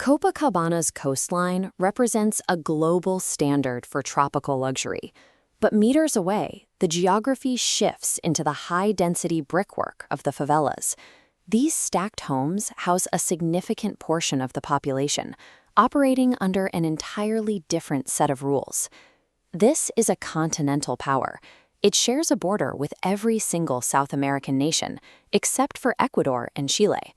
Copacabana's coastline represents a global standard for tropical luxury. But meters away, the geography shifts into the high-density brickwork of the favelas. These stacked homes house a significant portion of the population, operating under an entirely different set of rules. This is a continental power. It shares a border with every single South American nation, except for Ecuador and Chile.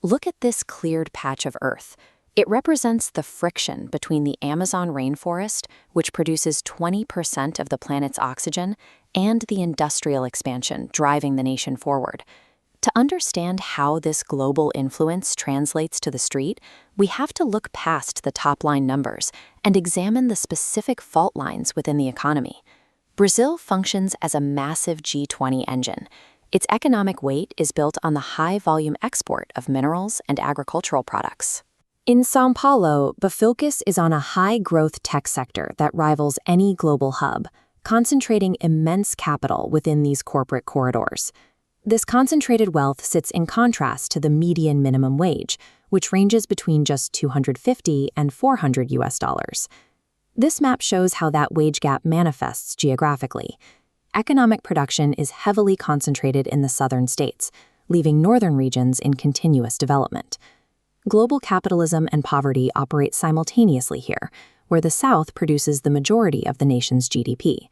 Look at this cleared patch of earth. It represents the friction between the Amazon rainforest, which produces 20% of the planet's oxygen, and the industrial expansion driving the nation forward. To understand how this global influence translates to the street, we have to look past the top-line numbers and examine the specific fault lines within the economy. Brazil functions as a massive G20 engine. Its economic weight is built on the high-volume export of minerals and agricultural products. In São Paulo, the focus is on a high-growth tech sector that rivals any global hub, concentrating immense capital within these corporate corridors. This concentrated wealth sits in contrast to the median minimum wage, which ranges between just $250 and $400. This map shows how that wage gap manifests geographically. Economic production is heavily concentrated in the southern states, leaving northern regions in continuous development. Global capitalism and poverty operate simultaneously here, where the South produces the majority of the nation's GDP.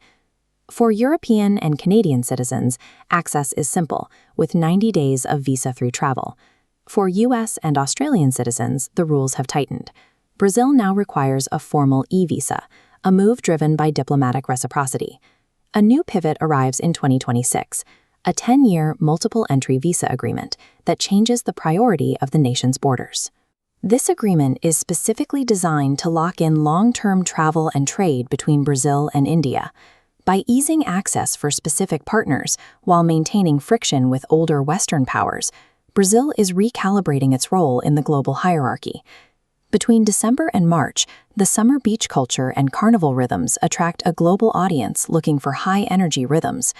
For European and Canadian citizens, access is simple, with 90 days of visa-free travel. For US and Australian citizens, the rules have tightened. Brazil now requires a formal e-visa, a move driven by diplomatic reciprocity. A new pivot arrives in 2026. A 10-year multiple-entry visa agreement that changes the priority of the nation's borders. This agreement is specifically designed to lock in long-term travel and trade between Brazil and India. By easing access for specific partners while maintaining friction with older Western powers, Brazil is recalibrating its role in the global hierarchy. Between December and March, the summer beach culture and carnival rhythms attract a global audience looking for high-energy rhythms.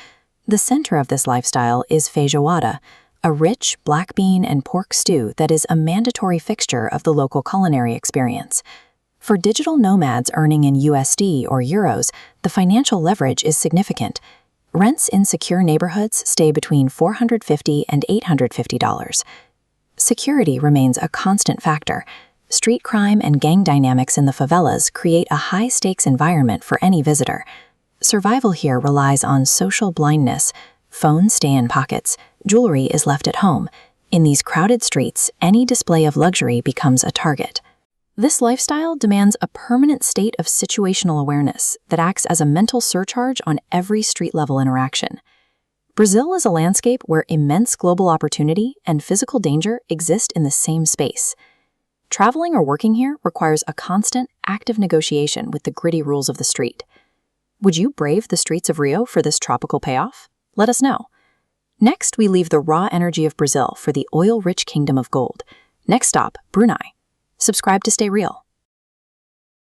The center of this lifestyle is feijoada, a rich black bean and pork stew that is a mandatory fixture of the local culinary experience. For digital nomads earning in USD or euros, the financial leverage is significant. Rents in secure neighborhoods stay between $450 and $850. Security remains a constant factor. Street crime and gang dynamics in the favelas create a high-stakes environment for any visitor. Survival here relies on social blindness. Phones stay in pockets, jewelry is left at home. In these crowded streets, any display of luxury becomes a target. This lifestyle demands a permanent state of situational awareness that acts as a mental surcharge on every street-level interaction. Brazil is a landscape where immense global opportunity and physical danger exist in the same space. Traveling or working here requires a constant, active negotiation with the gritty rules of the street. Would you brave the streets of Rio for this tropical payoff? Let us know. Next, we leave the raw energy of Brazil for the oil-rich kingdom of gold. Next stop, Brunei. Subscribe to stay real.